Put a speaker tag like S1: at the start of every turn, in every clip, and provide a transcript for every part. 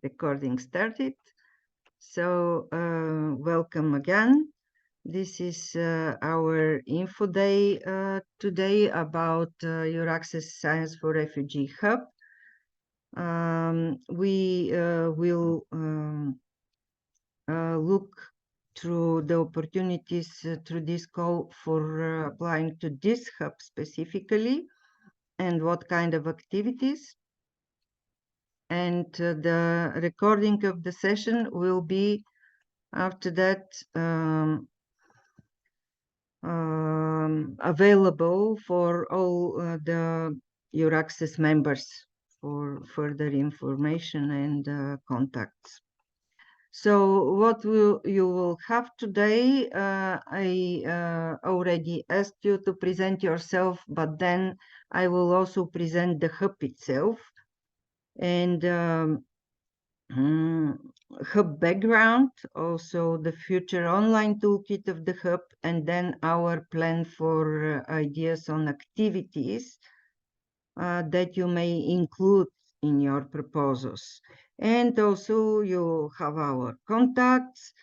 S1: recording started. So welcome again. This is our info day today about EURAXESS Science4Refugees Hub. We will look through the opportunities through this call for applying to this hub specifically and what kind of activities. And the recording of the session will be after that available for all the EURAXESS members for further information and contacts. So what you will have today, I already asked you to present yourself, but then I will also present the hub itself and hub background, also the future online toolkit of the hub, and then our plan for ideas on activities that you may include in your proposals. And also you have our contacts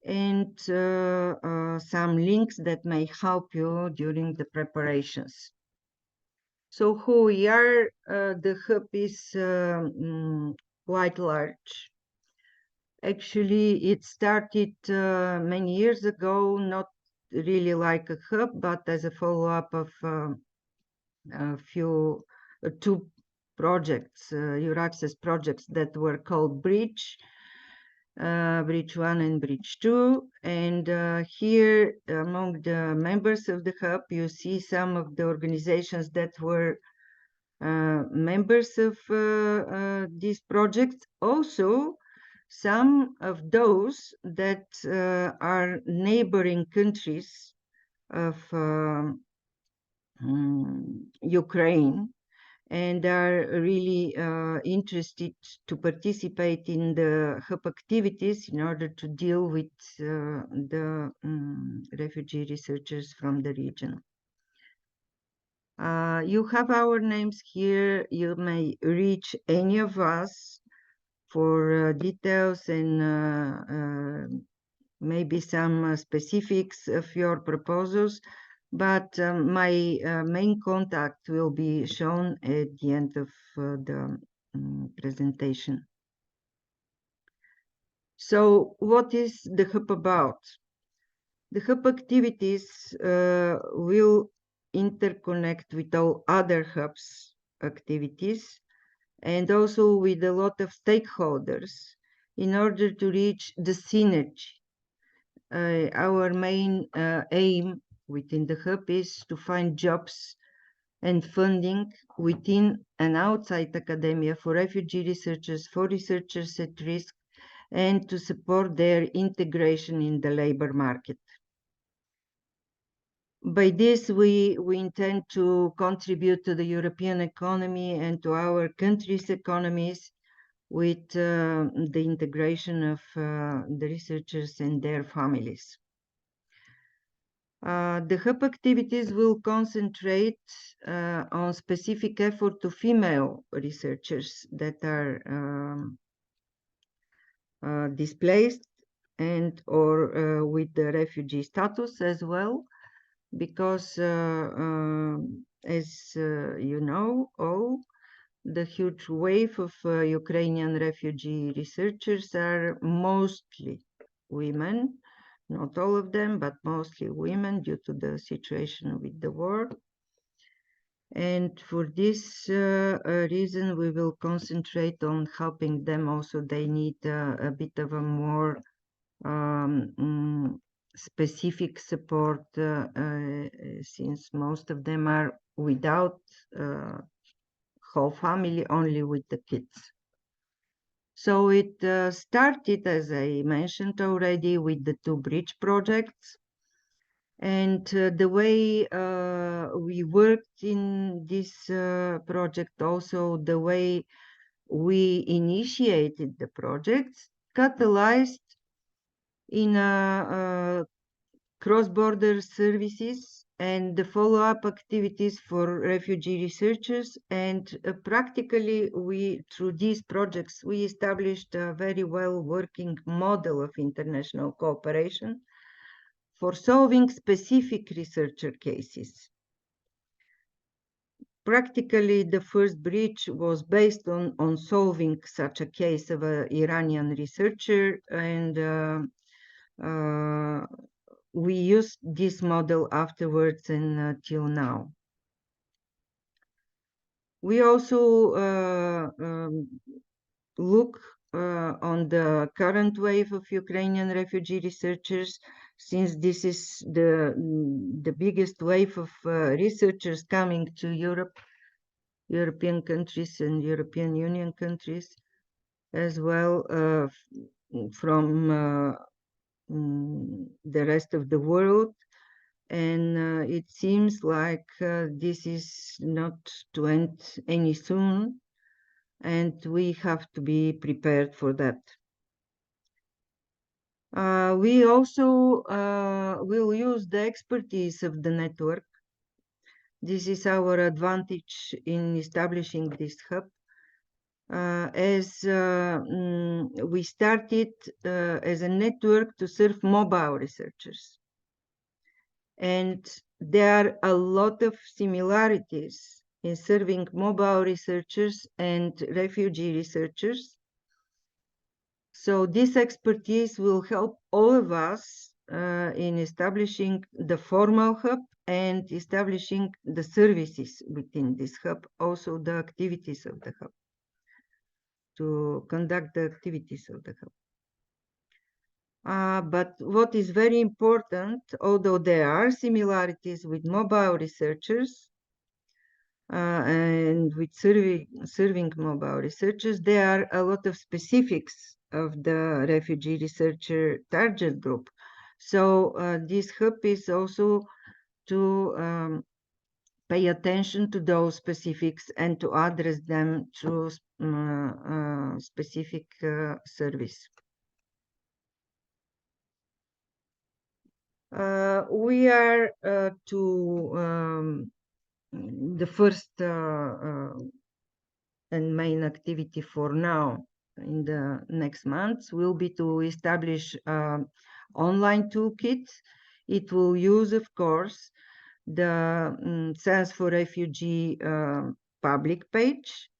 S1: and some links that may help you during the preparations. So who we are, the hub is quite large. Actually, it started many years ago, not really like a hub, but as a follow-up of two projects, EURAXESS projects that were called Bridge 1 and Bridge 2. And here, among the members of the hub, you see some of the organizations that were members of these projects. Also, some of those that are neighboring countries of Ukraine and are really interested to participate in the hub activities in order to deal with the refugee researchers from the region. You have our names here. You may reach any of us for details and maybe some specifics of your proposals, but my main contact will be shown at the end of the presentation. So what is the hub about? The hub activities will interconnect with all other hubs activities and also with a lot of stakeholders in order to reach the synergy. Our main aim within the hub is to find jobs and funding within and outside academia for refugee researchers, for researchers at risk, and to support their integration in the labor market. By this, we intend to contribute to the European economy and to our country's economies with the integration of the researchers and their families. The hub activities will concentrate on specific effort to female researchers that are displaced and or with the refugee status as well, because as you know all, the huge wave of Ukrainian refugee researchers are mostly women, not all of them, but mostly women due to the situation with the war. And for this reason, we will concentrate on helping them. Also, they need a bit of a more specific support since most of them are without whole family, only with the kids. So it started, as I mentioned already, with the two bridge projects. And the way we worked in this project, also the way we initiated the projects, catalyzed in cross-border services and the follow-up activities for refugee researchers. And practically, through these projects, we established a very well working model of international cooperation for solving specific researcher cases. Practically, the first breach was based on solving such a case of an Iranian researcher, and we used this model afterwards and till now. We also look on the current wave of Ukrainian refugee researchers, since this is the biggest wave of researchers coming to European countries and European Union countries, as well from the rest of the world. And it seems like this is not to end any soon, and we have to be prepared for that. We also will use the expertise of the network. This is our advantage in establishing this hub. As we started as a network to serve mobile researchers. And there are a lot of similarities in serving mobile researchers and refugee researchers. So this expertise will help all of us in establishing the formal hub and establishing the services within this hub, also the activities of the hub, to conduct the activities of the hub. But what is very important, although there are similarities with mobile researchers and with serving mobile researchers, there are a lot of specifics of the refugee researcher target group. So this hub is also to pay attention to those specifics and to address them through specific service. We are the first and main activity for now in the next months will be to establish online toolkit. It will use, of course, the Science4Refugee public page.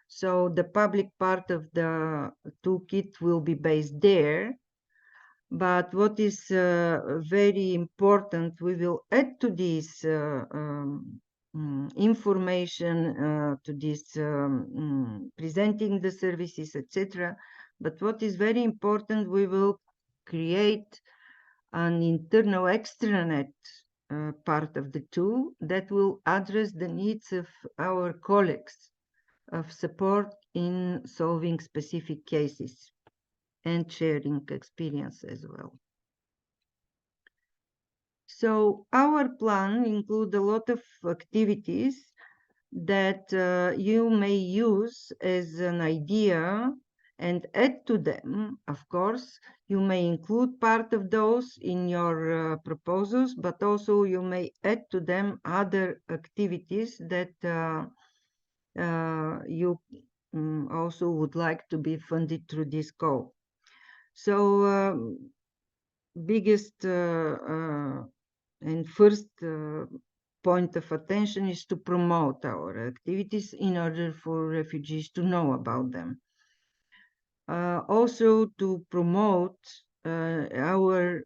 S1: So the public part of the toolkit will be based there. But what is very important, we will add to this information, to this presenting the services, etc. But what is very important, we will create an internal extranet part of the tool that will address the needs of our colleagues of support in solving specific cases and sharing experience as well. So our plan includes a lot of activities that you may use as an idea and add to them. Of course, you may include part of those in your proposals, but also you may add to them other activities that you also would like to be funded through this call. So biggest and first point of attention is to promote our activities in order for refugees to know about them. Also to promote our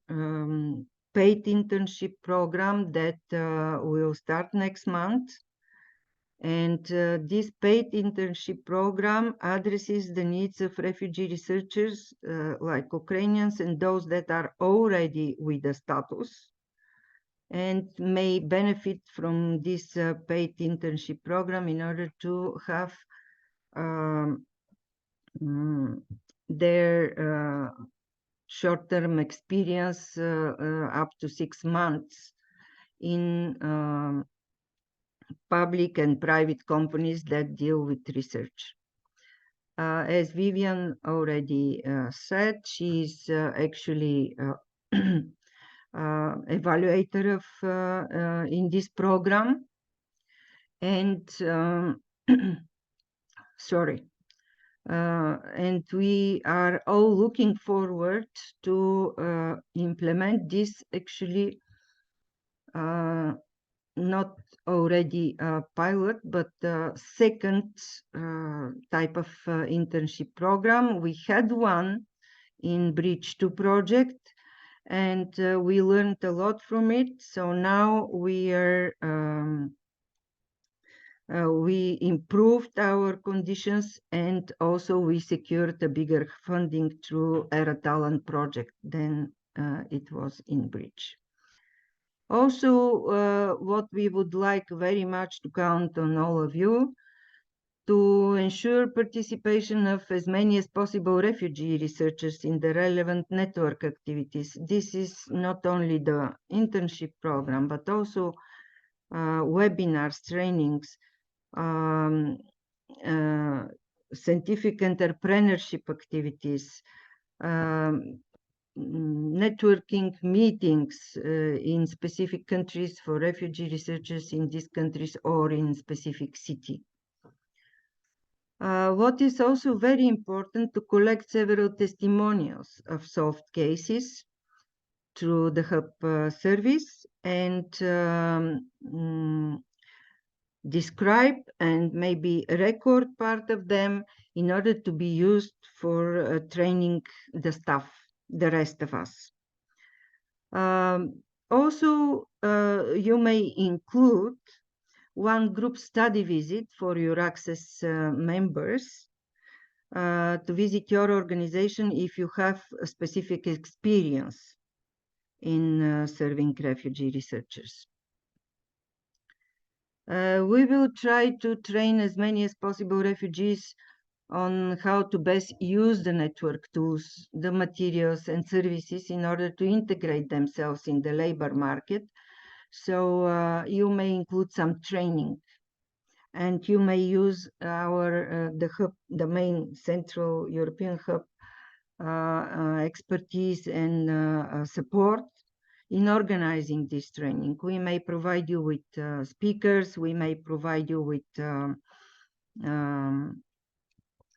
S1: paid internship program that will start next month. And this paid internship program addresses the needs of refugee researchers like Ukrainians and those that are already with a status and may benefit from this paid internship program in order to have their short-term experience up to 6 months in public and private companies that deal with research. As Vivian already said, she's actually evaluator of in this program, and sorry. And we are all looking forward to implement this actually not already a pilot, but the second type of internship program. We had one in Bridge 2 project, and we learned a lot from it. So now we are we improved our conditions, and also we secured a bigger funding through Era Talent project than it was in Bridge. Also, what we would like very much to count on all of you to ensure participation of as many as possible refugee researchers in the relevant network activities. This is not only the internship program, but also webinars, trainings, scientific entrepreneurship activities, networking meetings in specific countries for refugee researchers in these countries or in specific city. What is also very important, to collect several testimonials of solved cases through the Hub service, and describe and maybe record part of them in order to be used for training the staff, the rest of us. Also, you may include one group study visit for EURAXESS members to visit your organization if you have a specific experience in serving refugee researchers. We will try to train as many as possible refugees on how to best use the network tools, the materials and services in order to integrate themselves in the labor market. So you may include some training, and you may use our the hub, the main Central European hub expertise and support in organizing this training. We may provide you with speakers, we may provide you with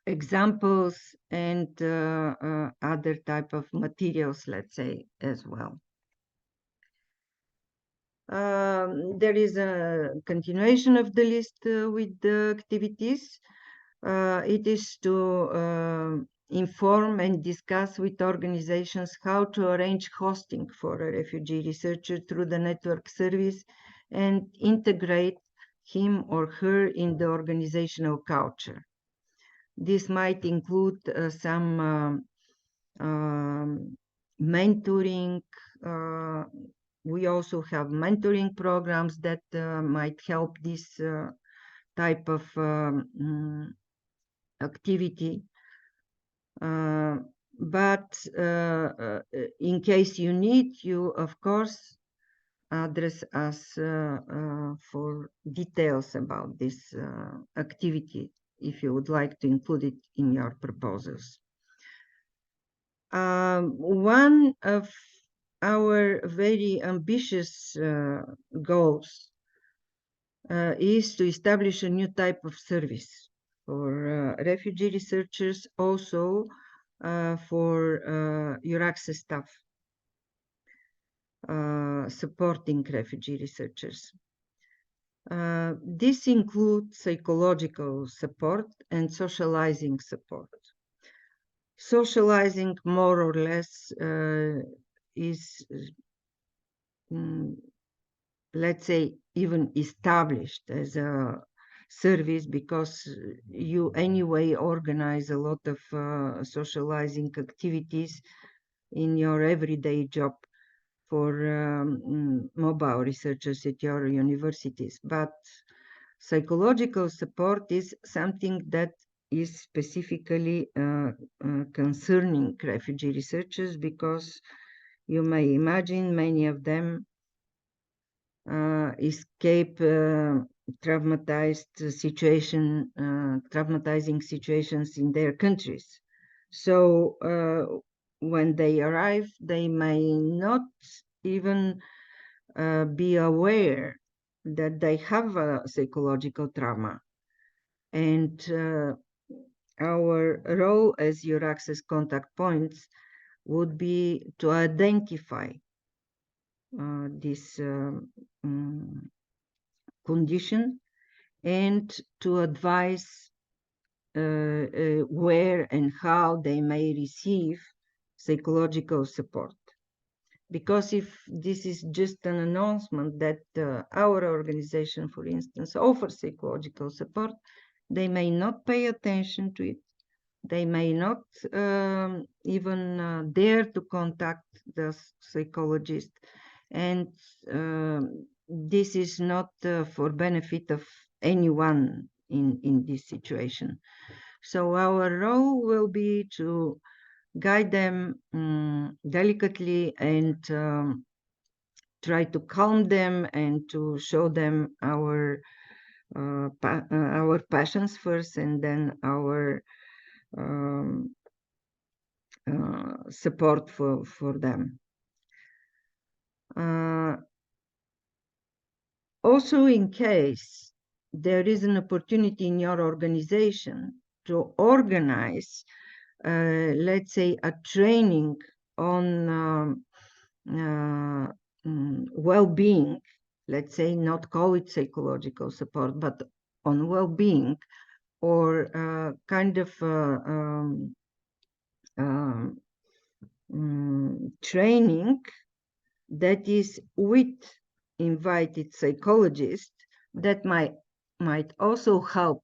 S1: examples and other type of materials, let's say, as well. There is a continuation of the list with the activities. It is to inform and discuss with organizations how to arrange hosting for a refugee researcher through the network service and integrate him or her in the organizational culture. This might include some mentoring. We also have mentoring programs that might help this type of activity. But in case you need, you of course address us for details about this activity if you would like to include it in your proposals. One of our very ambitious goals is to establish a new type of service for refugee researchers, also for EURAXESS staff supporting refugee researchers. This includes psychological support and socializing support. Socializing, more or less, is, let's say, even established as a service, because you anyway organize a lot of socializing activities in your everyday job for mobile researchers at your universities. But psychological support is something that is specifically concerning refugee researchers, because you may imagine many of them escape traumatizing situations in their countries. So when they arrive, they may not even be aware that they have a psychological trauma. And our role as EURAXESS contact points would be to identify this condition and to advise where and how they may receive psychological support. Because if this is just an announcement that our organization, for instance, offers psychological support, they may not pay attention to it. They may not even dare to contact the psychologist. And this is not for benefit of anyone in this situation. So our role will be to guide them delicately and try to calm them and to show them our passions first, and then our support for them. Also, in case there is an opportunity in your organization to organize, let's say, a training on well-being, let's say, not call it psychological support, but on well-being, or kind of training that is with invited psychologists, that might also help,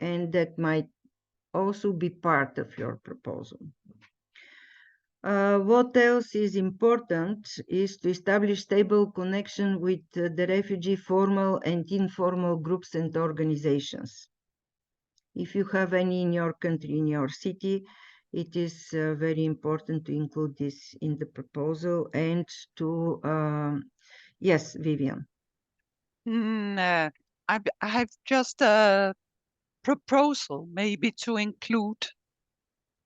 S1: and that might also be part of your proposal. What else is important is to establish stable connection with the refugee formal and informal groups and organizations. If you have any in your country, in your city, it is very important to include this in the proposal and to, yes, Vivian.
S2: I have just a proposal, maybe to include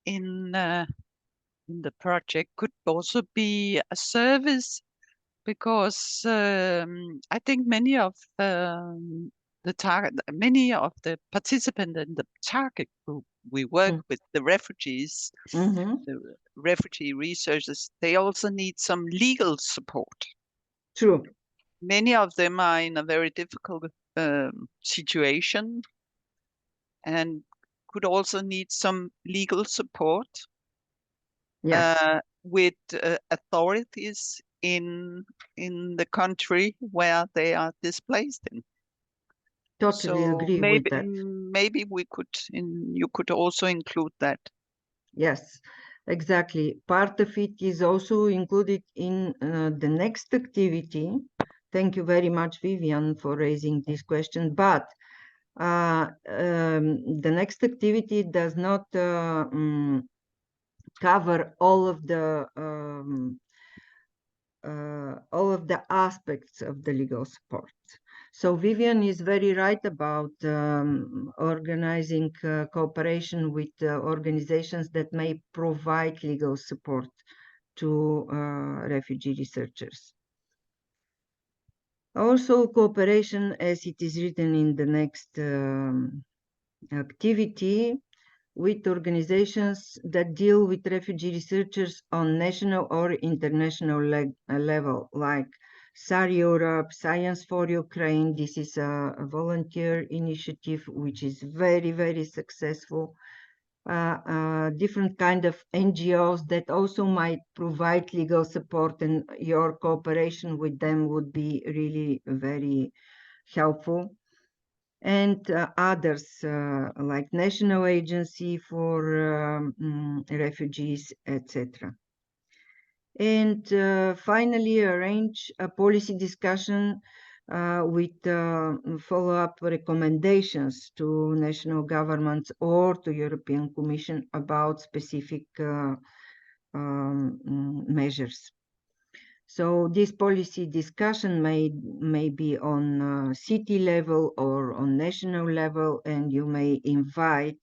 S2: in the project could also be a service, because I think many of the participants in the target group we work with, the refugees, the refugee researchers, they also need some legal support.
S1: True.
S2: Many of them are in a very difficult situation and could also need some legal support. Yes. With authorities in the country where they are displaced in.
S1: Totally agree with that.
S2: Maybe you could also include that.
S1: Yes, exactly. Part of it is also included in the next activity. Thank you very much, Vivian, for raising this question. But the next activity does not cover all of the aspects of the legal support. So Vivian is very right about organizing cooperation with organizations that may provide legal support to refugee researchers. Also, cooperation, as it is written in the next activity, with organizations that deal with refugee researchers on national or international level, like SAR Europe, Science for Ukraine. This is a volunteer initiative which is very, very successful. Different kind of NGOs that also might provide legal support, and your cooperation with them would be really very helpful. And others like National Agency for Refugees, etc. And finally, arrange a policy discussion with follow-up recommendations to national governments or to European Commission about specific measures. So this policy discussion may be on city level or on national level, and you may invite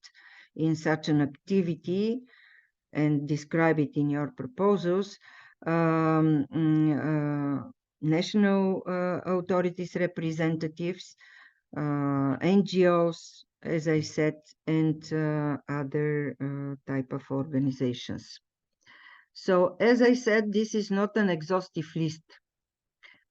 S1: in such an activity and describe it in your proposals national authorities representatives, NGOs, as I said, and other type of organizations. So, as I said, this is not an exhaustive list.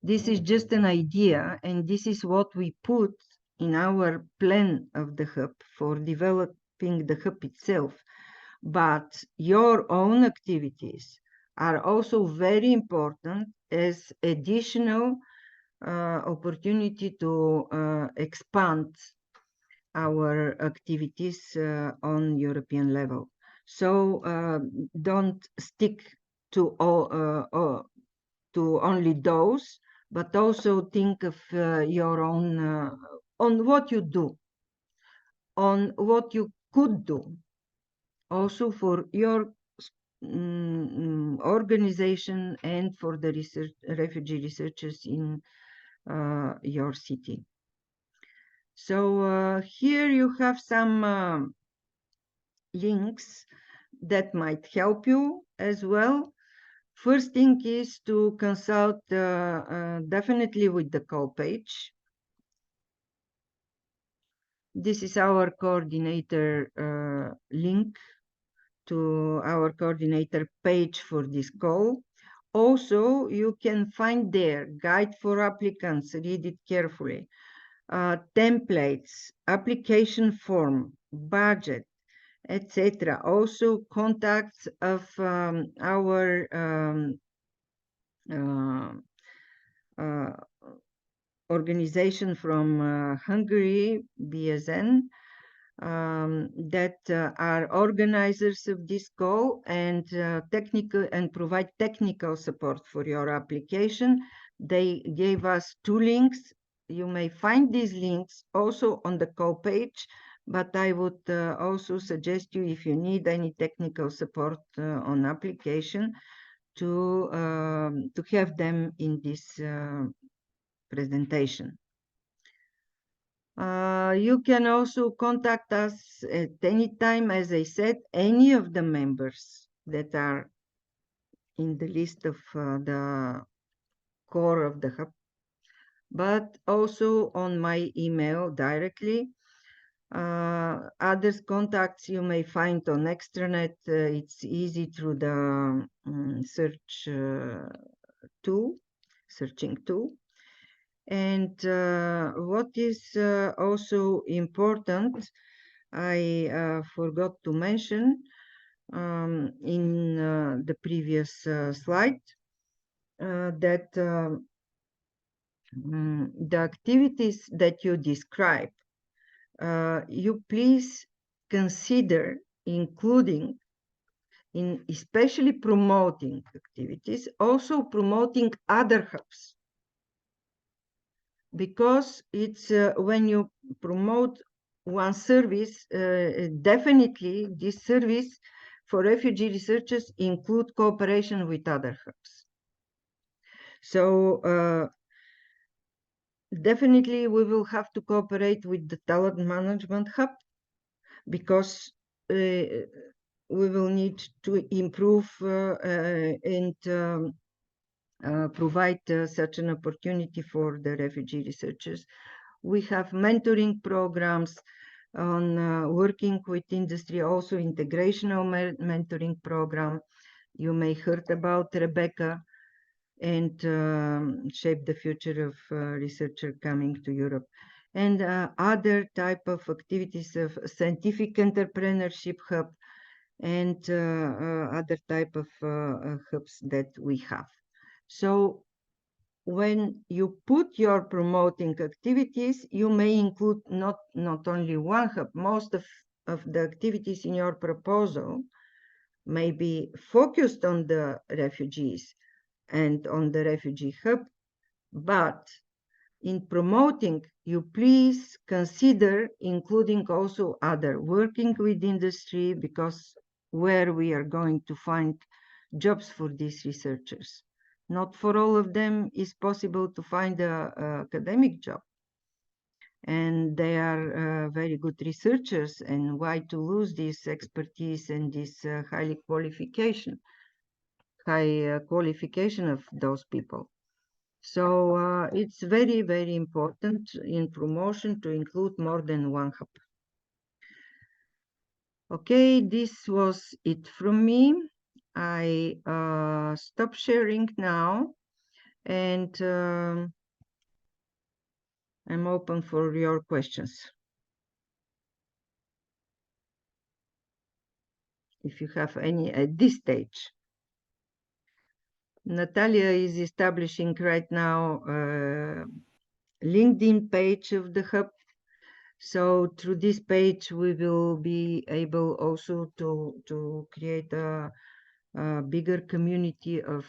S1: This is just an idea, and this is what we put in our plan of the hub for developing the hub itself. But your own activities are also very important as additional opportunity to expand our activities on European level. So don't stick to to only those, but also think of your own on what you do, on what you could do, also for your organization and for the refugee researchers in your city. So here you have some links that might help you as well. First thing is to consult definitely with the call page. This is our coordinator link to our coordinator page for this call. Also, you can find there guide for applicants, read it carefully, templates, application form, budget, etc. Also contacts of our organization from Hungary, BSN, that are organizers of this call and provide technical support for your application. They gave us 2 links. You may find these links also on the call page, but I would also suggest you, if you need any technical support on application, to have them in this presentation. You can also contact us at any time, as I said, any of the members that are in the list of the core of the hub, but also on my email directly. Other contacts you may find on extranet. It's easy through the search tool, searching tool. And what is also important, I forgot to mention in the previous slide, that the activities that you describe, you please consider including in especially promoting activities, also promoting other hubs. Because it's when you promote one service, definitely this service for refugee researchers include cooperation with other hubs. So definitely we will have to cooperate with the talent management hub, because we will need to improve and provide such an opportunity for the refugee researchers. We have mentoring programs on working with industry, also integrational mentoring program. You may heard about Rebecca and Shape the Future of Researcher coming to Europe. And other type of activities of scientific entrepreneurship hub and other type of hubs that we have. So when you put your promoting activities, you may include not only one hub. Most of the activities in your proposal may be focused on the refugees and on the refugee hub, but in promoting, you please consider including also other, working with industry, because where we are going to find jobs for these researchers. Not for all of them is possible to find an academic job. And they are very good researchers, and why to lose this expertise and this highly high qualification of those people. So it's very, very important in promotion to include more than one hub. Okay, this was it from me. I stop sharing now, and I'm open for your questions. If you have any at this stage. Natalia is establishing right now a LinkedIn page of the hub. So through this page, we will be able also to create a bigger community of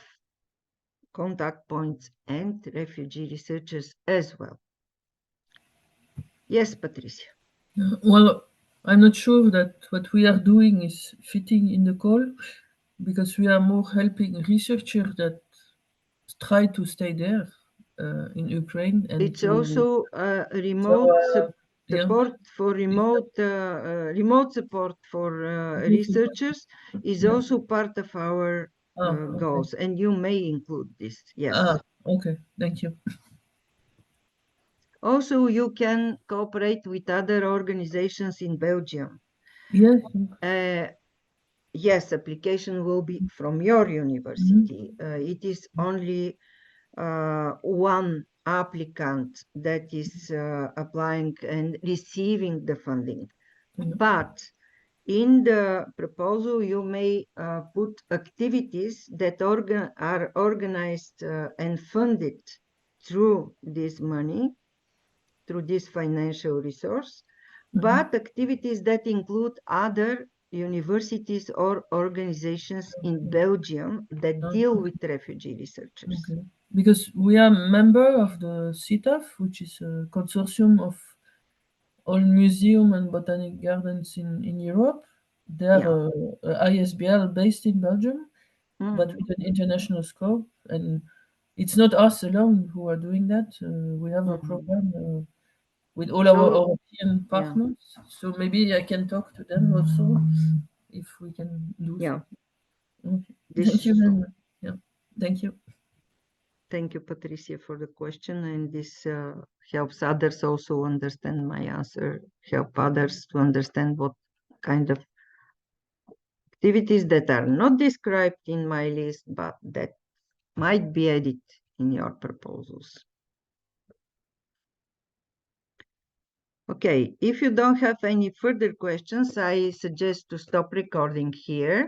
S1: contact points and refugee researchers as well. Yes, Patricia.
S3: Well, I'm not sure that what we are doing is fitting in the call, because we are more helping researchers that try to stay there in Ukraine, and
S1: it's also remote support for remote support for researchers is also part of our goals, and you may include this. Yes.
S3: Okay, thank you.
S1: Also, you can cooperate with other organizations in Belgium.
S3: Yes.
S1: Yes, application will be from your university. It is only one applicant that is applying and receiving the funding. But in the proposal, you may put activities that are organized and funded through this money, through this financial resource, but activities that include other universities or organizations in Belgium that deal with refugee researchers.
S3: Okay. Because we are a member of the CITAF, which is a consortium of all museum and botanic gardens in Europe. They are ISBL based in Belgium, but with an international scope. And it's not us alone who are doing that. We have a program with all our European partners. So maybe I can talk to them also if we can do something. Okay. Thank you very much. Yeah. Thank you.
S1: Thank you, Patricia, for the question. And this helps others also understand my answer, help others to understand what kind of activities that are not described in my list, but that might be added in your proposals. Okay, if you don't have any further questions, I suggest to stop recording here.